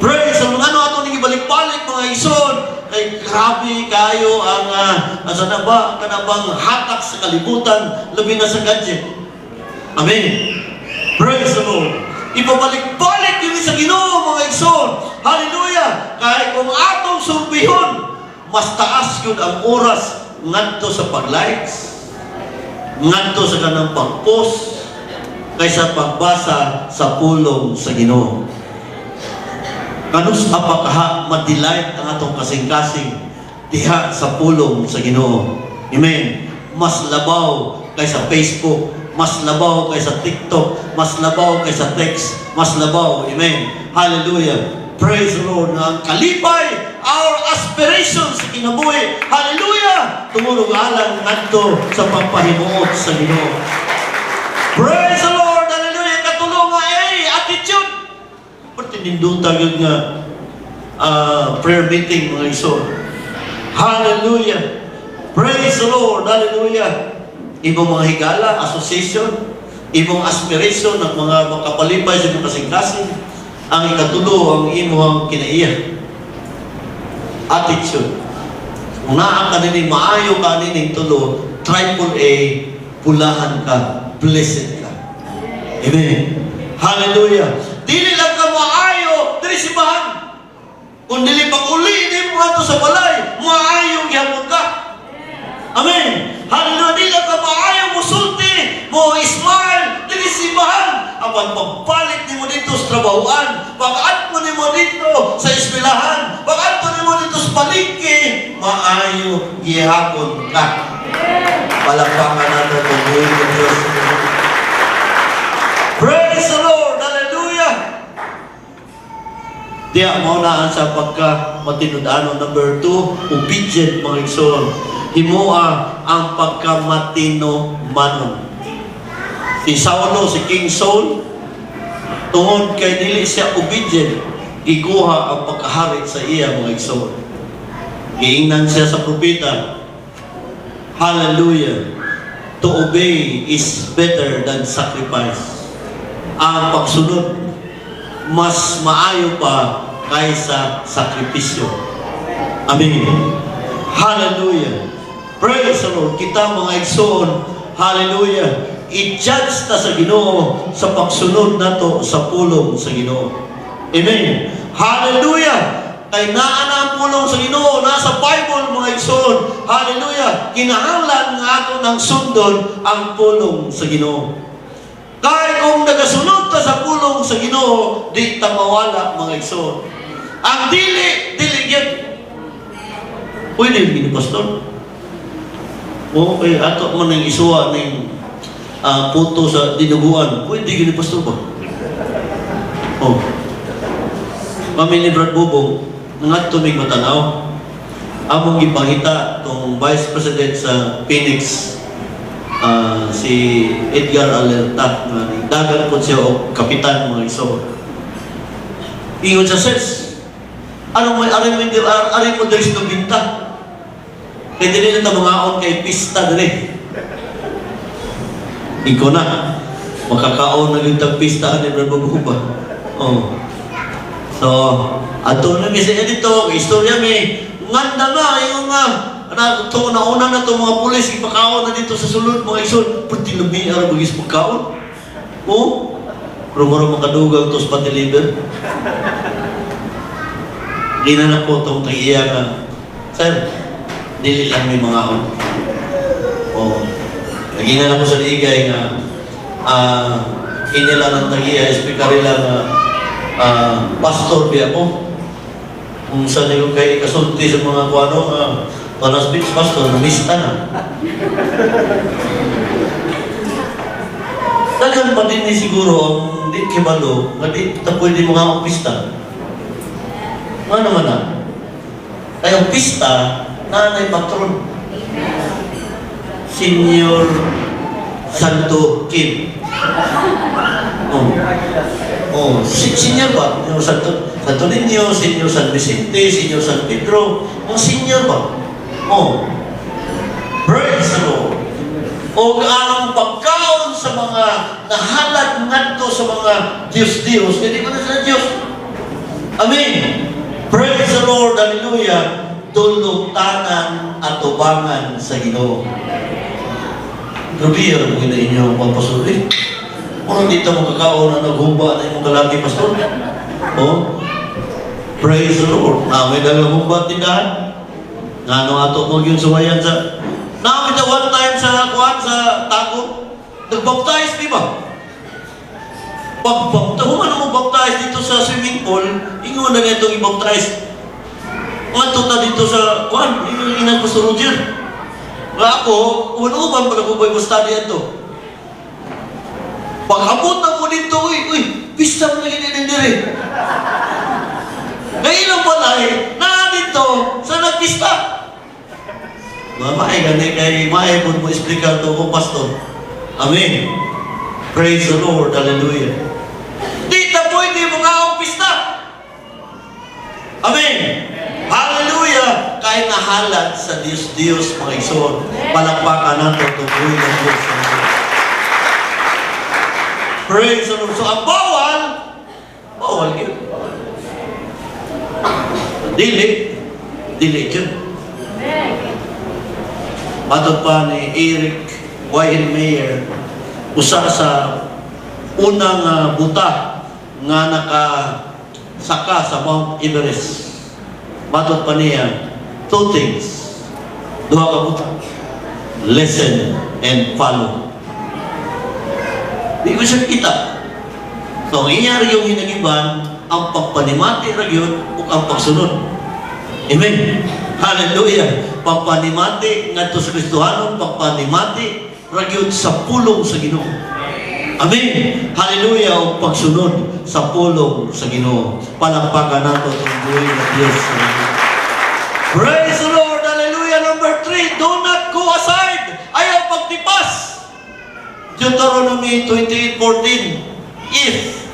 Praise the Lord. Ano atong gibalik-balik mga ison, ay grabe kayo ang kanabang hatak sa kalibutan, labi na sa gadget. Amen. Praise the Lord. Ibabalik-balik yun sa Ginoo mga ison. Hallelujah. Kahit kung atong surbihon, mas taas yun ang oras ngadto sa pag-likes, ngadto sa kanang pag-post, kaysa pagbasa sa pulong sa Ginoo. Kanus apakaha madelight ang atong kasing-kasing diha sa pulong sa Ginoo. Amen. Mas labaw kaysa Facebook, mas labaw kaysa TikTok, mas labaw kaysa text, mas labaw. Amen. Hallelujah. Praise the Lord. Na ang kalipay, our aspirations sa kinabuhi. Hallelujah. Tumulong alang ngadto sa pagpahimuot sa Ginoo. Praise the Lord. Hallelujah. Katulong nga attitude. Tinindutag yun nga prayer meeting mga iso. Hallelujah. Praise the Lord. Hallelujah. Ibong mga higala, association, ibong aspiration ng mga makapalipay sa mga kasing-kasing, ang ikatulo ang imong kinaiya. Attitude. Kung naa ka nini, maayo ka nini tulo, triple A, pulahan ka, blessed ka. Amen. Hallelujah. Dili lang ka maayo, dili sibahan. Kung dili pag-uli, hindi mo ato sa balay, maayo gyapon ka. Amen. Hallelujah. Dili lang ka maayo, musulti, mo smile, dili sibahan. Apan pagbalik nimo dito sa trabahoan, pag-at mo nimo dito sa eskwelahan, pag-at mo nimo dito sa palengke, maayo gihapon ka. Palakpakan nato kung buhay ng Diyos. Praise the Lord. Hallelujah. Diya mo na sa pagka matinud-ano. Number 2, obedient mga igsoon. Himua ang pagkamatino manon. Si Saulo, si King Saul, tungod kay dili siya obedient, iguha ang pagkaharit sa iya mga igsoon. Giingnan siya sa propeta. Hallelujah. To obey is better than sacrifice. Ang pagsunod mas maayo pa kaysa sakripisyo. Amen. Hallelujah. Praise the Lord. Kita mga igsoon, hallelujah, i-judge ta sa Ginoo sa pagsunod nato sa pulong sa Ginoo. Amen. Hallelujah. Kay naa na ang pulong sa Ginoo, nasa Bible mga igsoon. Hallelujah. Kinahanglan nga ato ng sundon ang pulong sa Ginoo. Kahit kung nagasunod ta sa pulong sa Ginoo, di ta mawala mga igsoon. Ang dili yun. Pwede yun, Pastor. Okay, ato man ng isuwa ng puto sa dinuguan. Pwede yun, Pastor ba? Oh. Kami ni Brad Bubong, nangat tumig matanaw. Among ipangita tong Vice President sa Phoenix, si Edgar Alerta, dagan po siya o kapitan mga iso. Ingon sa ses, anong may ari mo dali sa binta? Kaya din na mga on kay pista dali. Ikaw na, makakaon na yung tagpista ni Brad Bububa. Oh. So, ato na mi sa edito, istorya mi, nganda na, yung nauna na itong mga pulis, ipakaon na dito sa sulod, mga isun, pati labi, araw magis pagkaon. Oo? Rumaro makadugang ito sa pati-liver. Gina na po itong tagiya nga, sir, dili lang may mga on. Oo. Nagina na ko sa ligay nga, inila ng tagiya, espikarila nga, pastor biya po. Kung saan yung kay kasulti sa mga kuano, Panas Beach Pastor, namista na. Dagan pa din ni siguro ang di kibalo, nga di ta pwede mga pista. Nga naman na. Ay ang pista, nanay patron. Senior Santo Kim. Senior ba? Yung Santo Niño, Senior San Vicente, Senior San Pedro. Ang senior ba? Praise the Lord. O ang pagkaon sa mga nahalad ngadto sa mga Diyos-Diyos, hindi mo na sa Diyos. Amen. Praise the Lord, hallelujah. Tulutanan at tubangan sa Ginoo. Grabe yan, kung inyo mga pastor. Kung dito mo kakao na naghumba na yung kalaki, pastor. Oh, praise the Lord. May dalang humba tindahan. Nga ato mo yung sumayan sa... Namin na one time sa Tago, nag-baptize, di ba? Human mo baptize dito sa swimming pool, ingon na nga itong i-baptize. Manto na dito sa ingon inan Pastor Roger. Nga ako, uman pala ko Bible study ito. Pag-abot na ko dito, uy, pista mo na ganyan diri. Ngayon ang balay, na dito, sa nagpista. Mamay, gani kay maipon mo explicar to ko, Pastor. Amen. Praise the Lord. Hallelujah. Di na pwede mo nga ang pista. Amen. Hallelujah. Kaya nahalat sa Diyos, mga igsoon. Palakpakan natin tubuhin ng Diyos. Praise the Lord. So, ang bawal yun. Dili yun. Matod pa ni Eric Weihenmayer, usa sa unang buta nga nakasaka sa Mount Everest. Matod pa niya, two things. Duha ka buta. Listen and follow. Di ko siya kita. So, ang inyari yung hinagiban, ang pagpanimati ra yun o ang pagsunod. Amen. Hallelujah. Pagpanimati ngadto sa Kristohanon, pagpanimati ra yun sa pulong sa Ginoo. Amen. Hallelujah. O pagsunod sa pulong sa Ginoo. Palakpakan nato ang buhay ng Diyos. Praise the Lord. Hallelujah. Number 3, do not go aside. Ayaw pagtipas. Deuteronomy 28:14. If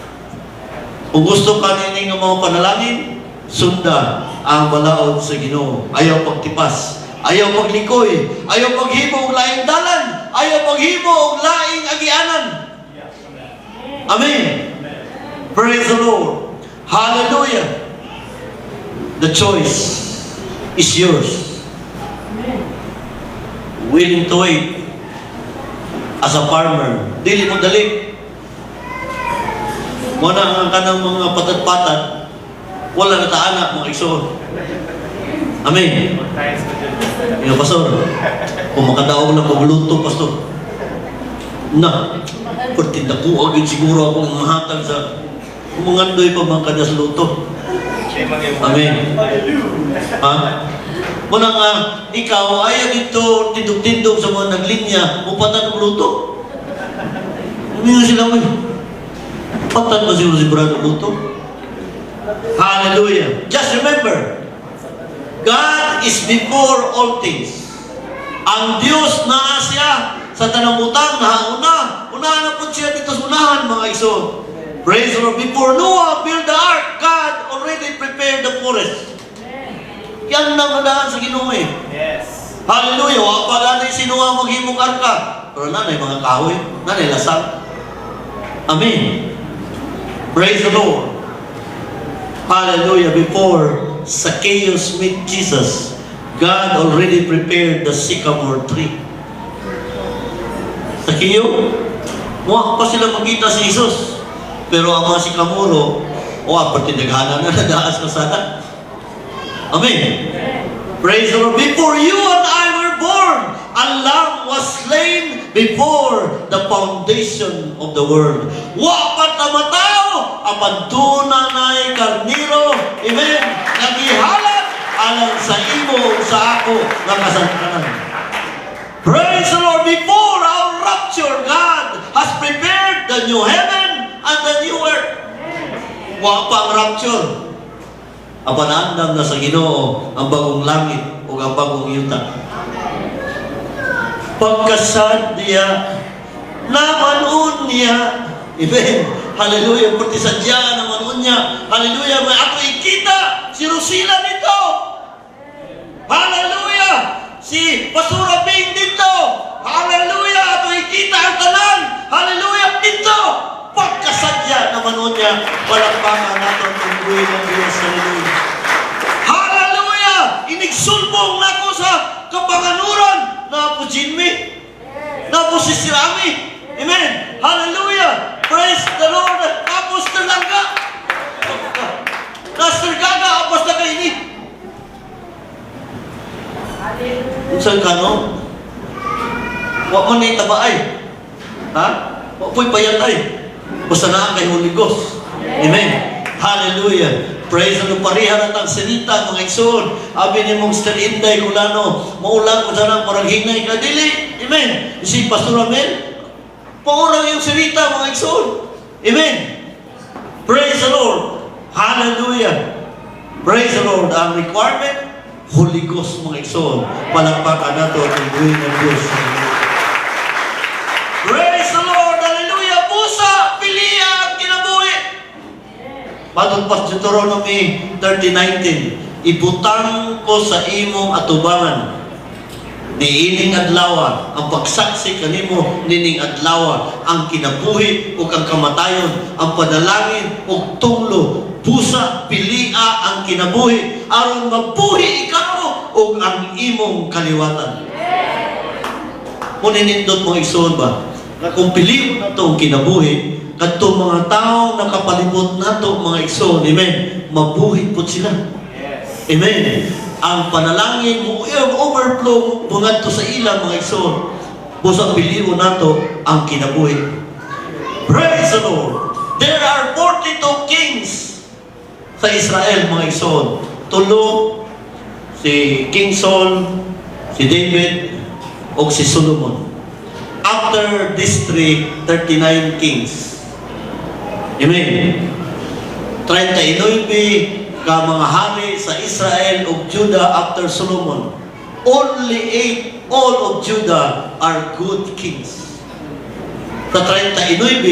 kung gusto ka nining ng mga panalangin, sunda ang balaod sa Ginoo. Ayaw pagtipas. Ayaw paglikoy. Ayaw paghimo og laing dalan. Ayaw paghimo og laing agianan. Amen. Praise the Lord. Hallelujah. The choice is yours. Willing to wait as a farmer. Dili mo dali. Muna ang kanang mga patat-patat, wala na taanak mga igsoon. Amen. Yung pastor, kung makadaog lang pagluto, pastor, na, pertinda ko agad siguro akong mahatag sa umangandoy pa mga kadas luto. Amen. Ha? Muna nga, ikaw, ayaw dito, tindog-tindog sa mga naglinya, upatan ng luto. Umiyo sila mo. Patan ba siguro si Brother Luto? Hallelujah. Just remember, God is before all things. Ang Diyos na siya sa tanamutang na unahan na po siya dito sa unahan, mga igsoon. Praise the Lord. Before Noah built the ark, God already prepared the forest. Yan na madaan sa Ginoo eh. Yes. Hallelujah. Wapag anay si Noah maghimong arka. Pero nanay mga kahoy, nanay lasang. Amen. Praise the Lord. Hallelujah. Before Zacchaeus met Jesus, God already prepared the sycamore tree. Zacchaeus, pa sila makita si Jesus. Pero ang mga sikamuro, pati naghanan na nadaas ka sana. Amen. Praise the Lord. Before you and I were born, a lamb was slain before the foundation of the world. Wapat na matao, apantuna na'y karniro, amen, nagihalat alang sa imo sa ako na kasangkanan. Praise the Lord. Before our rapture, God has prepared the new heaven and the new earth. Wapang rapture. Apanandam na sa Ginoo ang bagong langit o ang bagong yuta. Pagkasad niya, namanon niya. Amen. Hallelujah. Pati sadya namanon niya. Hallelujah. May ako ikita si Rosila dito. Hallelujah. Si Pastor Bing dito. Hallelujah. Ako ikita ang tanan. Hallelujah. Dito. Pagkasadya namanon niya. Palakpakan natin ang buhay ng Diyos. Hallelujah. igsulbong na ko sa kapanganuran na po Jinmi, na po si Sirami. Amen. Hallelujah. Praise the Lord. Tapos talangga. Nasirgaga, apos na kainit. Saan ka, no? Huwag man na itabaay. Ha? Huwag po'y payatay. Basta na kay Holy Ghost. Amen. Hallelujah. Praise the Lord. Parihan at ang sinita, mga igsoon. Abi ni mong Sir Inday Kulano, maulang ko sana parang hinay ka. Dili. Amen. Si Pastor Amel, paurang yung sinita, mga igsoon. Amen. Praise the Lord. Hallelujah. Praise the Lord. Ang requirement, Holy Ghost, mga igsoon. Palakpakan nato ang buhay ng Diyos. Praise the Lord. Hallelujah. Busa, pilia ang kinabuhi. Patong pa Deuteronomy 30:19, ibutang ko sa imong atubangan niining adlaw ang pagsaksi kanimo nining adlaw ang kinabuhi ug ang kamatayon, ang panalangin ug tunglo, busa pilia ang kinabuhi aron mabuhi ikaw ug ang imong kaliwatan. Muninindot mo igsoon ba na kung piliin na itong kinabuhi kadto mga tao nakapalibot nato, mga igsoon, amen, mabuhi po sila. Amen. Ang panalangin mo, overflow, bungat to sa ilang, mga igsoon. Busa piliin nato ang kinabuhi. Praise the Lord. There are 42 kings sa Israel, mga igsoon. Tulo, si King Saul, si David, o si Solomon. After these three, 39 kings. Amen. 39 ka mga hari sa Israel o Judah after Solomon. Only 8, all of Judah are good kings. Sa 39,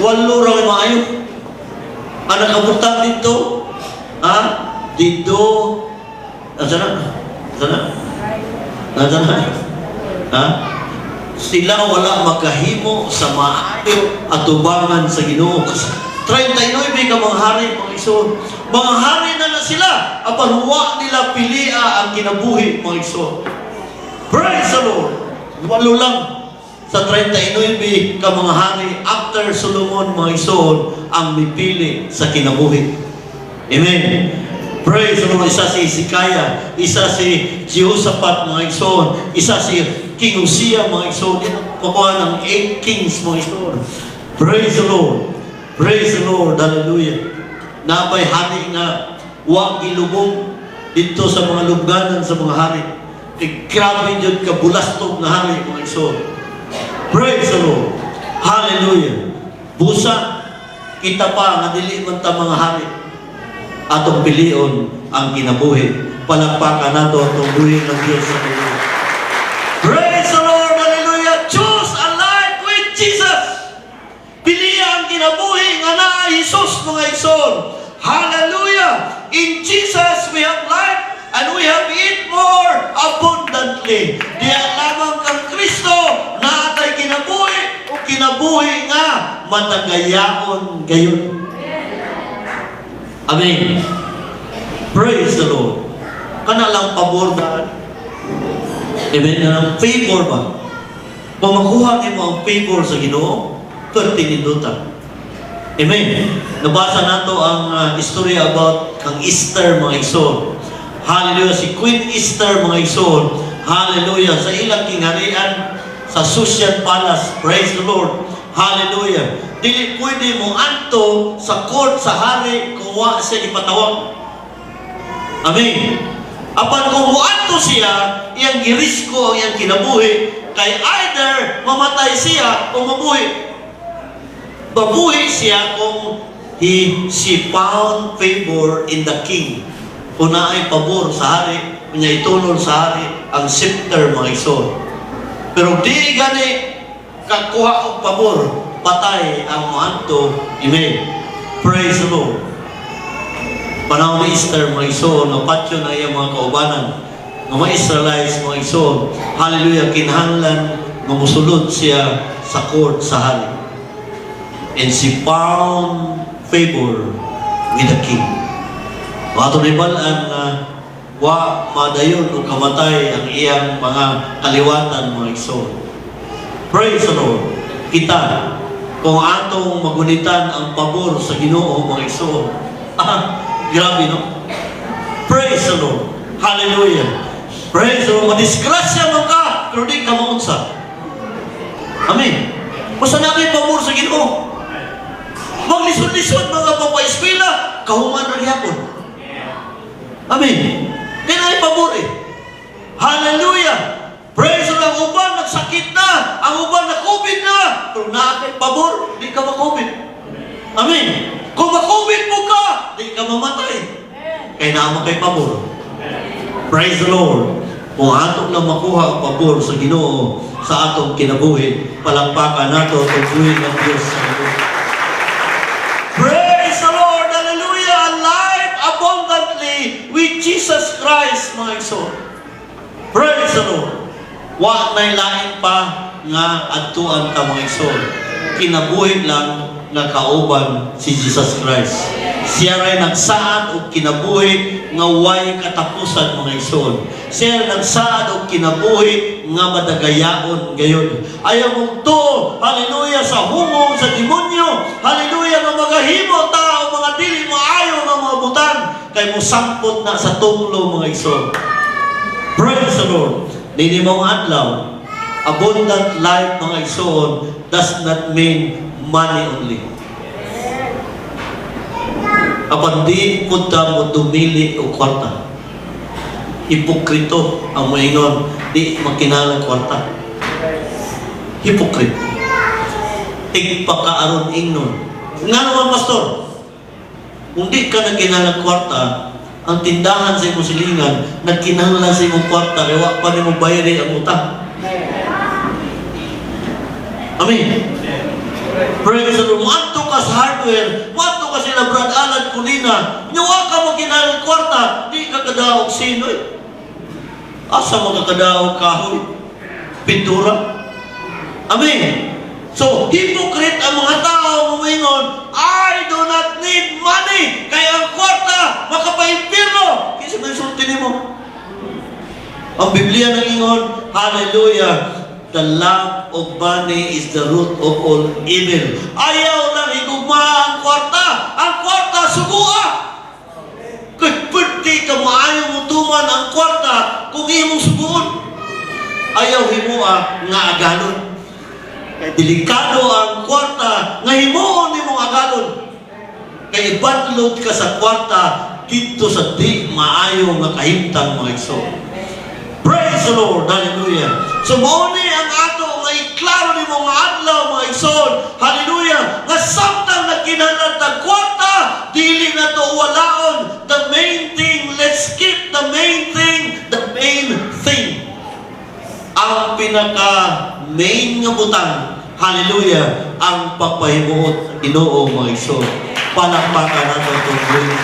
8 raw maayo. Ang nakabutang dito, dito, sila wala makahimo sa maayo at tubangan sa Ginoo. 39 ka mga hari, mga igsoon. Mga hari na sila, apan huwa nila pilia ang kinabuhi, mga igsoon. Praise the Lord. 8 lang sa 39 ka mga hari after Solomon, mga igsoon, ang mipili sa kinabuhi. Amen. Praise the Lord. Isa si Hezekiah, isa si Jehoshaphat, mga igsoon, isa si King Uzziah, mga igsoon. Pakuha ng 8 kings, mga igsoon. Praise the Lord. Praise the Lord. Hallelujah. Napay hari nga wag ilubong dito sa mga lubganan sa mga hari. Grabe yun kabulastog na hari, mga igsoon. Praise the Lord. Hallelujah. Busa, kita pa nga dili man ta mga hari. Atong pilion ang kinabuhi. Palakpakan nato atong buhi ng Diyos sa Diyos. Praise the Lord. Hallelujah. Choose a life with Jesus. Piliya ang kinabuhi nga na Jesus, mga igsoon. Hallelujah. In Jesus we have life and we have it more abundantly. Diya lamang kang Kristo na atay kinabuhi o kinabuhi nga matagayaon gayon. Amen. Praise the Lord. Kana lang pabor ba? Amen. Ang favor ba? Kung makuha mo ang favor sa Ginoo, pertinindutan. Amen. Nabasa nato ang istorya about kang Esther, mga igsoon. Hallelujah. Si Queen Esther, mga igsoon. Hallelujah. Sa ilang kingharian, sa Sushan Palace. Praise the Lord. Hallelujah. Dili pwede mo anto sa court sa hari kung wa siya ipatawag. Amen. Apan kung muanto siya, iyang girisko ang iyang kinabuhi, kay either mamatay siya o mabuhi. Babuhi siya kung she found favor in the king. Kung naay pabor sa hari, niya itulol sa hari ang scepter, mga igsoon. Pero di gani kakuha og pabor, patay ang muanto. Amen. Praise the Lord. Panahon ni Esther, mga igsoon, napatyo na iyang mga kaubanan, ng mga Israelites, mga igsoon. Hallelujah. Kinahanglan, mamusulod siya sa court sa hari. And she found favor with the king. Ato na ibalaan na wa madayon o kamatay ang iyang mga kaliwatan, mga igsoon. Praise the Lord. Kita, kung atong magunitan ang pabor sa Ginoo, mga igsoon. Grabe, no? Praise the Lord. Hallelujah. Praise the Lord. Madisgrasya mo ka, pero di ka maunsa. Amen. Basta na kayo pabor sa Ginoo. Maglisod-lisod mga papaespila, kahuman na gyapon. Amen. Di na ipabor eh. Hallelujah. Praise the Lord. Ang uban nagsakit na, ang uban na COVID na, pero na kayo pabor, di ka ma-COVID. Amen. Kung ma-COVID mo ka, di ka mamatay. Kaya naman kayo pabor. Praise the Lord. Kung atong lang makuha ang pabor sa Ginoo sa atong kinabuhi, palakpakan nato ang buhay ng Diyos sa Ginoo. Praise the Lord! Hallelujah! Life abundantly with Jesus Christ, mga igsoon. Praise the Lord! Wa na'y lain pa nga adtuan ta, mga igsoon. Kinabuhi lang nga kauban si Jesus Christ. Siya rin nagsaad o kinabuhi nga way katapusan, mga igsoon. Siya nagsaad o kinabuhi nga madagayaon gayon. Ayaw mong to, hallelujah, sa hungong, sa demonyo, hallelujah, nga magahimo tao, mga dili mo ayaw nga mga butan, kay mo sampot na sa tunglo, mga igsoon. Praise the Lord. Dili mong adlaw, abundant life, mga igsoon, does not mean money only. Kapag di punta mo dumili o kwarta, hipokrito ang moingon, di magkinalang kwarta. Hipokrit. Tigpakaaron ingnon. Nga naman, pastor, kung di ka nagkinalang kwarta, ang tindahan sa imong silingan, nagkinahanglan sa imong kwarta, kaya pa ni mo bayari ang utang. Amen. Praise the Lord. Mato ka sa hardware, mato ka sila Brad Alan Kulina, nyawa ka magkinalang kwarta, di ka kadaog sino eh. Asa magkakadaog kahoy? Pintura? Amen. So, hypocrite ang mga tao mumingon, I do not need money, kaya ang kwarta, makapaimpirno. Kasi may sulti mo. Ang Biblia nang ingon, hallelujah, the love of money is the root of all evil. Ayaw lang higugma ang kwarta. Ang kwarta, sugua. Kaya pwede ka maayaw mo tuman ang kwarta kung imong suguon. Ayaw himua nga agalon. Kaya delikado ang kwarta nga himuon imong agalon. Kaya ibatlod ka sa kwarta dito sa di maayaw nga kahimtang, mga igsoon. Praise the Lord. Hallelujah. So, mauni ang ato nga iklaro ni mga adlaw, mga igsoon. Hallelujah. Nga samtang nagkinahanglan tag kwarta, dili na to walaon. The main thing, let's keep the main thing, the main thing. Ang pinaka-main nga butang, hallelujah, ang pagpahimuot sa Ginoo, mga igsoon. Palakpakan nato itong buhay.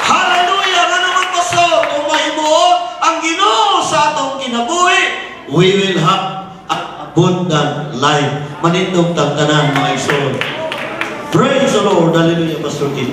Hallelujah! Nga naman, pastor, kung mahimuot ang Ginoo sa atong kinabuhi, we will have an abundant life. Manindog tang tanan, mga igsoon. Praise the Lord. Hallelujah, Pastor Kim.